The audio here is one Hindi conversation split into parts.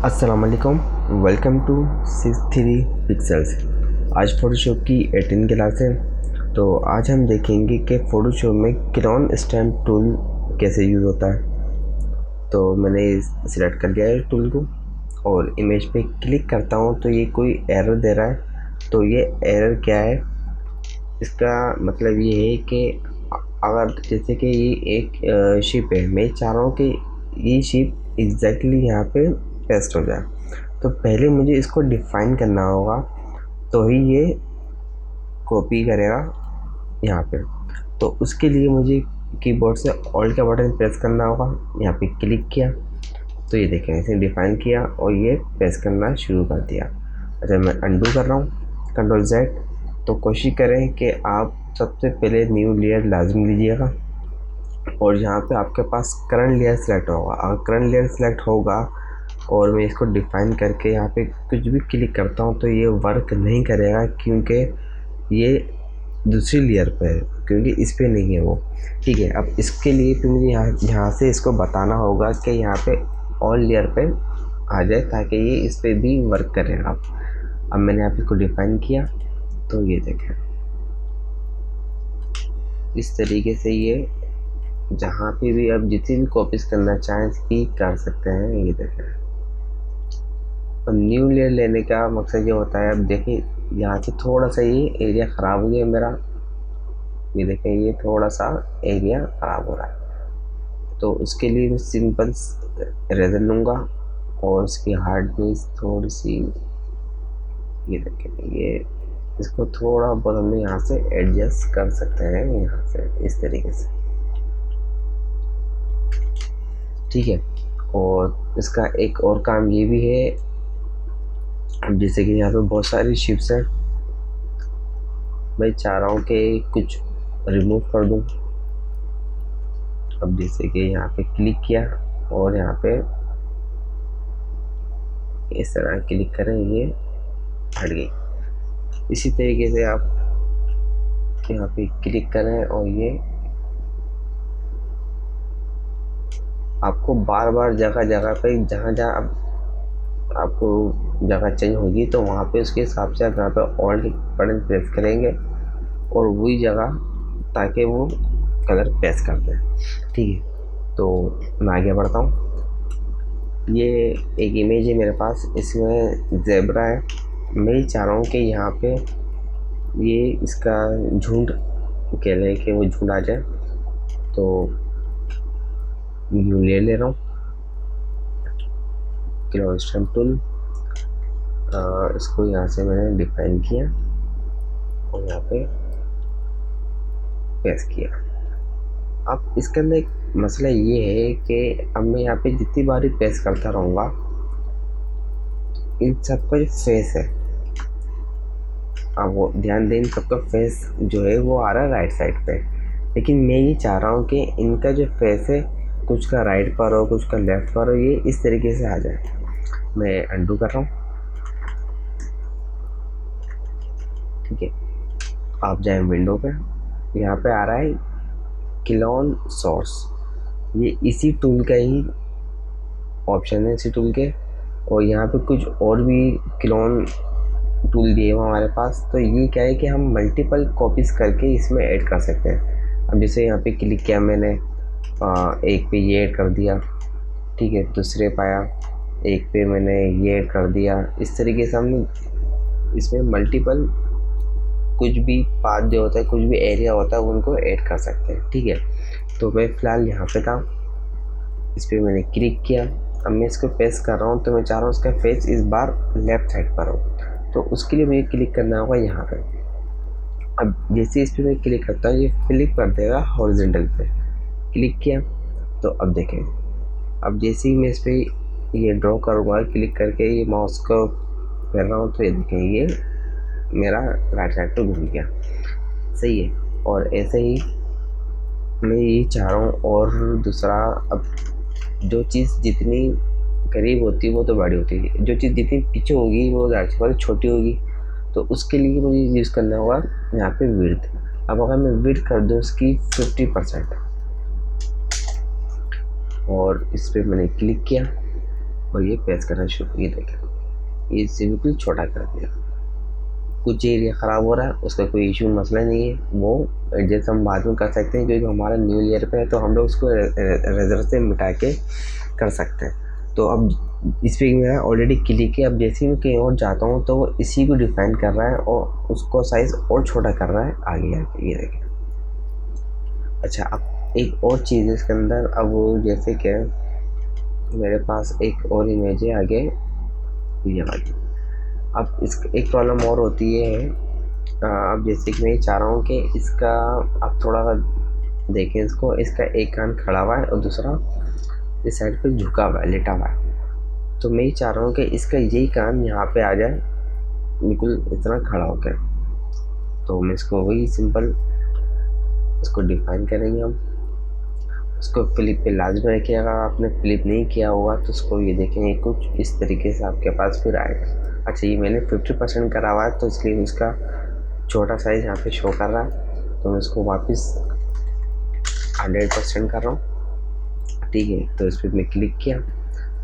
अस्सलाम वालेकुम, वेलकम टू 63 पिक्सेल्स। आज फ़ोटोशॉप की 18 क्लास है। तो आज हम देखेंगे कि फ़ोटोशॉप में क्रेयॉन स्टैम्प टूल कैसे यूज़ होता है। तो मैंने सिलेक्ट कर लिया है टूल को और इमेज पे क्लिक करता हूँ तो ये कोई एरर दे रहा है। तो ये एरर क्या है, इसका मतलब ये है कि अगर जैसे कि ये एक शिप है, मैं चाह रहा हूँ कि ये शिप एग्जैक्टली यहाँ पे पेस्ट हो जाए। तो पहले मुझे इसको डिफ़ाइन करना होगा तो ही ये कॉपी करेगा यहाँ पे। तो उसके लिए मुझे कीबोर्ड से ऑल्ट का बटन प्रेस करना होगा। यहाँ पे क्लिक किया तो ये देखें इसे डिफ़ाइन किया और ये पेस्ट करना शुरू कर दिया। अच्छा, मैं अंडू कर रहा हूँ, कंट्रोल Z। तो कोशिश करें कि आप सबसे पहले न्यू लेयर लाजमी लीजिएगा और यहाँ पे आपके पास करंट लेयर सेलेक्ट होगा। अगर करंट लेयर सेलेक्ट होगा और मैं इसको डिफ़ाइन करके यहाँ पे कुछ भी क्लिक करता हूँ तो ये वर्क नहीं करेगा, क्योंकि ये दूसरी लेयर पे है, क्योंकि इस पे नहीं है वो। ठीक है, अब इसके लिए फिर मुझे यहाँ से इसको बताना होगा कि यहाँ पे ऑल लेयर पे आ जाए ताकि ये इस पे भी वर्क करेगा। अब मैंने यहाँ पे इसको डिफ़ाइन किया तो ये देखें इस तरीके से ये जहाँ पे भी आप जितनी भी कॉपीज़ करना चाहें इसकी कर सकते हैं। ये देखें, और न्यू लेयर लेने का मकसद ये होता है, अब देखिए यहाँ से थोड़ा सा ये एरिया ख़राब हो गया मेरा। ये देखें ये थोड़ा सा एरिया ख़राब हो रहा है। तो उसके लिए मैं सिंपल इरेज़र लूँगा और इसकी हार्डनेस थोड़ी सी, ये देखें ये इसको थोड़ा बहुत हम यहाँ से एडजस्ट कर सकते हैं, यहाँ से इस तरीके से। ठीक है, और इसका एक और काम ये भी है, जैसे कि यहाँ पे बहुत सारी शिप्स हैं, मैं चाह रहा हूँ कि कुछ रिमूव कर दूँ। अब जैसे कि यहाँ पे क्लिक किया और यहाँ पे इस तरह क्लिक करें, ये हट गई। इसी तरीके से आप यहाँ पे क्लिक करें और ये आपको बार बार जगह जगह पे जहाँ जहाँ आपको जगह चेंज होगी तो वहाँ पे उसके हिसाब से आप यहाँ पे ऑल्ट बटन प्रेस करेंगे और वही जगह ताकि वो कलर पेस्ट कर दे। ठीक है, तो मैं आगे बढ़ता हूँ। ये एक इमेज है मेरे पास, इसमें ज़ेब्रा है। मैं ही चाह रहा हूँ कि यहाँ पे ये इसका झुंड कह लें कि वो झुंड आ जाए। तो न्यू ले रहा हूँ क्रेयॉन स्टैम्प टूल, इसको यहाँ से मैंने डिफाइन किया और यहाँ पे पेस्ट किया। अब इसके अंदर एक मसला ये है कि अब मैं यहाँ पे जितनी बार पेस्ट करता रहूँगा इन सब का जो फेस है, अब वो ध्यान दें, इन सबका फेस जो है वो आ रहा है राइट साइड पे, लेकिन मैं ये चाह रहा हूँ कि इनका जो फेस है कुछ का राइट पर हो कुछ का लेफ़्ट पर हो, ये इस तरीके से आ जाए। मैं अंडू कर रहा हूँ। ठीक है, आप जाएं विंडो पे, यहाँ पे आ रहा है क्रेयॉन सोर्स, ये इसी टूल का ही ऑप्शन है, इसी टूल के। और यहाँ पे कुछ और भी क्रेयॉन टूल दिए हुए हमारे पास। तो ये क्या है कि हम मल्टीपल कॉपीज़ करके इसमें ऐड कर सकते हैं। अब जैसे यहाँ पे क्लिक किया मैंने, एक पे ये ऐड कर दिया, ठीक है, दूसरे पाया एक पे मैंने ये ऐड कर दिया। इस तरीके से हम इसमें मल्टीपल कुछ भी पाथ जो होता है, कुछ भी एरिया होता है उनको ऐड कर सकते हैं। ठीक है, तो मैं फ़िलहाल यहाँ पे था, इस पर मैंने क्लिक किया। अब मैं इसको पेस्ट कर रहा हूँ तो मैं चाह रहा हूँ इसका फेस इस बार लेफ़्ट साइड पर हो, तो उसके लिए मुझे क्लिक करना होगा यहाँ पे। अब जैसे इस पर मैं क्लिक करता हूँ ये फ्लिप कर देगा हॉरिजॉन्टल पे। क्लिक किया तो अब देखें, अब जैसे ही मैं इस पर ये ड्रॉ करूँगा क्लिक करके, ये माउस को कर रहा हूँ तो ये देखें ये मेरा राइट साइड पे घूम गया। सही है, और ऐसे ही मैं ये चाह रहा हूँ। और दूसरा, अब जो चीज़ जितनी करीब होती है वो तो बड़ी होती है, जो चीज़ जितनी पीछे होगी वो ज़ाहिर छोटी होगी। तो उसके लिए मुझे यूज़ करना होगा यहाँ पे विड्थ। अब अगर मैं विड्थ कर दूँ उसकी 50% और इस पर मैंने क्लिक किया और ये पेस्ट करना शुरू, ये देखें ये बिल्कुल छोटा कर दिया। कुछ एरिया ख़राब हो रहा है उसका कोई इशू मसला नहीं है, वो एडजस्ट हम बाद में कर सकते हैं, क्योंकि हमारा न्यू लेयर पे है तो हम लोग उसको रेजर से मिटा के कर सकते हैं। तो अब इस पर मेरा ऑलरेडी क्लिक है। अब जैसे ही मैं कहीं और जाता हूँ तो वो इसी को डिफाइन कर रहा है और उसको साइज़ और छोटा कर रहा है आगे आगे, ये देखें। अच्छा, अब एक और चीज़ है इसके अंदर। अब वो जैसे कि मेरे पास एक और इमेज है आगे, ये वाली। अब इस एक प्रॉब्लम और होती है। अब जैसे कि मैं चाह रहा हूँ कि इसका आप थोड़ा देखें इसको, इसका एक कान खड़ा हुआ है और दूसरा इस साइड पे झुका हुआ है, लेटा हुआ है। तो मैं ये चाह रहा हूँ कि इसका यही कान यहाँ पे आ जाए, बिल्कुल इतना खड़ा होकर। तो मैं इसको वही सिंपल इसको डिफाइन करेंगे हम। उसको फ्लिप पे लाजमी रखिएगा। अगर आपने फ्लिप नहीं किया होगा तो उसको ये देखेंगे कुछ इस तरीके से आपके पास फिर आएगा। अच्छा, ये मैंने 50% करा हुआ है तो इसलिए उसका छोटा साइज़ यहाँ पे शो कर रहा है, तो मैं इसको वापस 100% कर रहा हूँ। ठीक है, तो इस पर मैं क्लिक किया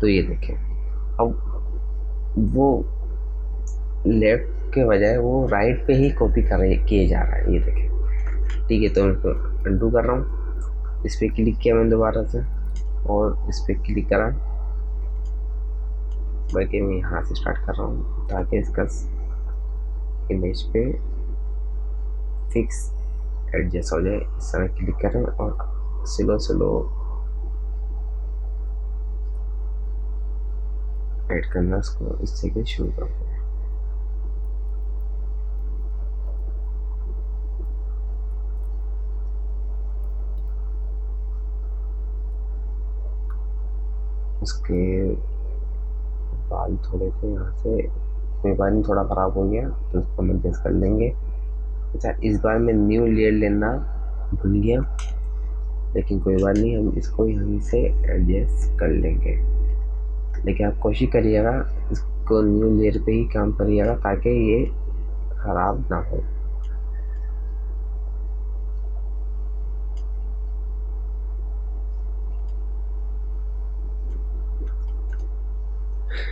तो ये देखें अब वो लेफ़्ट के बजाय वो राइट पे ही कॉपी किए जा रहा है, ये देखें। ठीक है, तो मैं इसको अनडू कर रहा हूँ। इस पर क्लिक किया मैंने दोबारा से और इस पर क्लिक करा, बल्कि मैं यहाँ से स्टार्ट कर रहा हूँ ताकि इसका इमेज पे फिक्स एडजस्ट हो जाए। इस तरह क्लिक करें और स्लो स्लो ऐड करना उसको इस तरीके शुरू करते हैं। उसके बाल थोड़े से यहाँ से कोई बार नहीं थोड़ा ख़राब हो गया तो उसको हम एडजस्ट कर लेंगे। अच्छा, इस बार मैं न्यू लेयर लेना भूल गया, लेकिन कोई बात नहीं, हम इसको यहीं से एडजस्ट कर लेंगे। लेकिन आप कोशिश करिएगा इसको न्यू लेयर पे ही काम करिएगा ताकि ये ख़राब ना हो।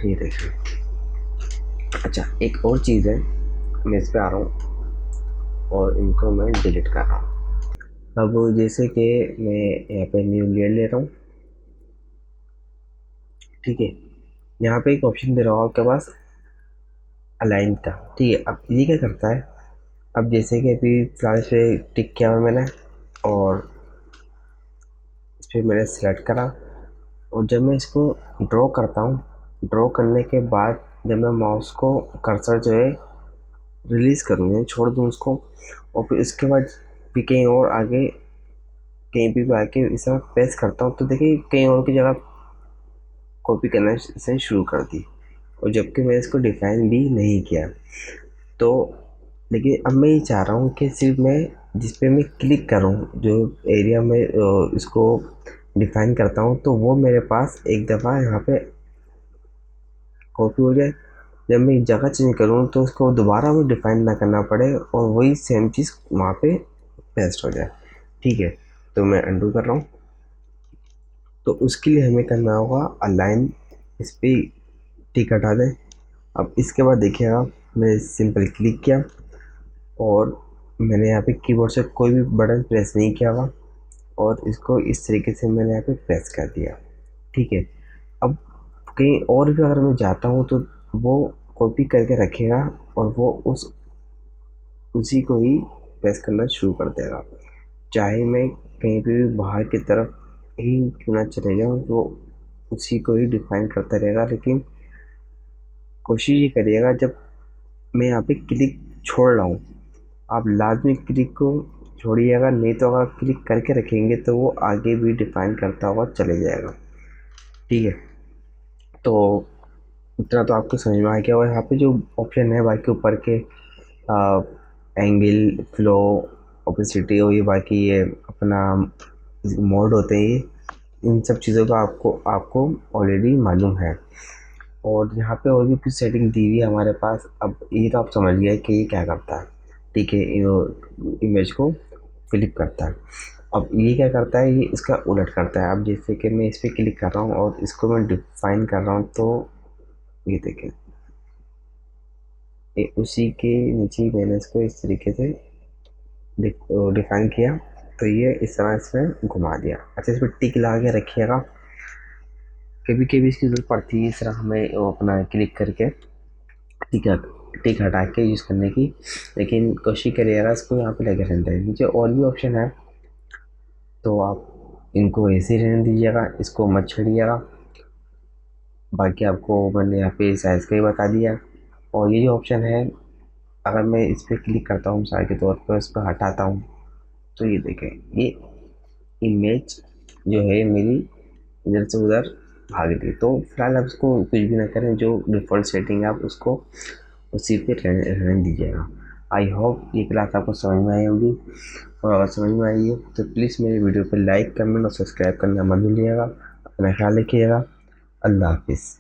ये देखिए। अच्छा, एक और चीज़ है, मैं इस पे आ रहा हूँ और इनको मैं डिलीट कर रहा हूँ। अब जैसे कि मैं यहाँ पे न्यू लेयर ले रहा हूँ, ठीक है। यहाँ पे एक ऑप्शन दे रहा हूँ आपके पास अलाइन का, ठीक है। अब ये क्या करता है, अब जैसे कि अभी फिलहाल इस पर टिक किया हुआ मैंने और इस पर मैंने सेलेक्ट करा, और जब मैं इसको ड्रॉ करता हूँ, ड्रॉ करने के बाद जब मैं माउस को कर्सर जो है रिलीज़ करूँ, छोड़ दूँ उसको, और फिर इसके बाद भी कहीं और आगे कहीं भी आके इस तरह प्रेस करता हूँ तो देखिए कहीं और की जगह कॉपी करना से शुरू कर दी, और जबकि मैंने इसको डिफाइन भी नहीं किया। तो लेकिन अब मैं ये चाह रहा हूँ कि सिर्फ मैं जिस पे मैं क्लिक करूँ, जो एरिया में इसको डिफाइन करता हूँ, तो वो मेरे पास एक दफ़ा यहाँ पे कॉपी हो जाए। जब मैं जगह चेंज करूँ तो उसको दोबारा वो डिफाइन ना करना पड़े और वही सेम चीज़ वहाँ पे पेस्ट हो जाए। ठीक है, तो मैं अंडू कर रहा हूँ। तो उसके लिए हमें करना होगा अलाइन, इस पर टिक हटा दें। अब इसके बाद देखिएगा मैंने सिंपल क्लिक किया और मैंने यहाँ पे कीबोर्ड से कोई भी बटन प्रेस नहीं किया हुआ, और इसको इस तरीके से मैंने यहाँ पे प्रेस कर दिया। ठीक है, अब कहीं और भी अगर मैं जाता हूँ तो वो कॉपी करके रखेगा और वो उसी को ही प्रेस करना शुरू कर देगा। चाहे मैं कहीं पे भी बाहर की तरफ ही क्यों ना चले जाऊँ, तो उसी को ही डिफाइन करता रहेगा। लेकिन कोशिश ये करिएगा जब मैं यहाँ पे क्लिक छोड़ रहा हूँ, आप लाजमी क्लिक को छोड़िएगा, नहीं तो अगर क्लिक करके रखेंगे तो वो आगे भी डिफाइन करता हुआ चले जाएगा। ठीक है, तो इतना तो आपको समझ में आ गया। और यहाँ पे जो ऑप्शन है बाकी ऊपर के एंगल, फ्लो, ओपेसिटी और ये बाकी ये अपना मोड होते हैं, ये इन सब चीज़ों का आपको ऑलरेडी मालूम है। और यहाँ पे और भी कुछ सेटिंग दी हुई है हमारे पास। अब ये तो आप समझ गए कि ये क्या करता है। ठीक है, इमेज को फ्लिप करता है। अब ये क्या करता है, ये इसका उलट करता है। अब जैसे कि मैं इस पर क्लिक कर रहा हूँ और इसको मैं डिफाइन कर रहा हूँ, तो ये देखें, ये उसी के नीचे ही मैंने इसको इस तरीके से डिफाइन किया, तो ये इस तरह इसमें घुमा दिया। अच्छा, इस पर टिक लगा के रखिएगा, कभी कभी इसकी जरूरत पड़ती है इस तरह हमें वो अपना क्लिक करके टिक टिक हटा के यूज़ करने की, लेकिन कोशिश करिएगा इसको यहाँ पे लगे रहने दें। नीचे और भी ऑप्शन है, तो आप इनको ऐसे ही रहने दीजिएगा, इसको मत छेड़िएगा। बाकी आपको मैंने यहाँ पे साइज़ का ही बता दिया। और ये जो ऑप्शन है, अगर मैं इस पर क्लिक करता हूँ मिसाल के तौर पर, इस पर हटाता हूँ, तो ये देखें, ये इमेज जो है मेरी इधर से उधर भाग गई। तो फिलहाल आप इसको कुछ भी ना करें, जो डिफ़ॉल्ट सेटिंग है आप उसको उसी पे रहने दीजिएगा। आई होप ये क्लास आपको समझ में आई होगी, और अगर समझ में आई है तो प्लीज़ मेरे वीडियो पर लाइक, कमेंट और सब्सक्राइब करना मत भूलिएगा। अपना ख्याल रखिएगा। अल्लाह हाफिज़।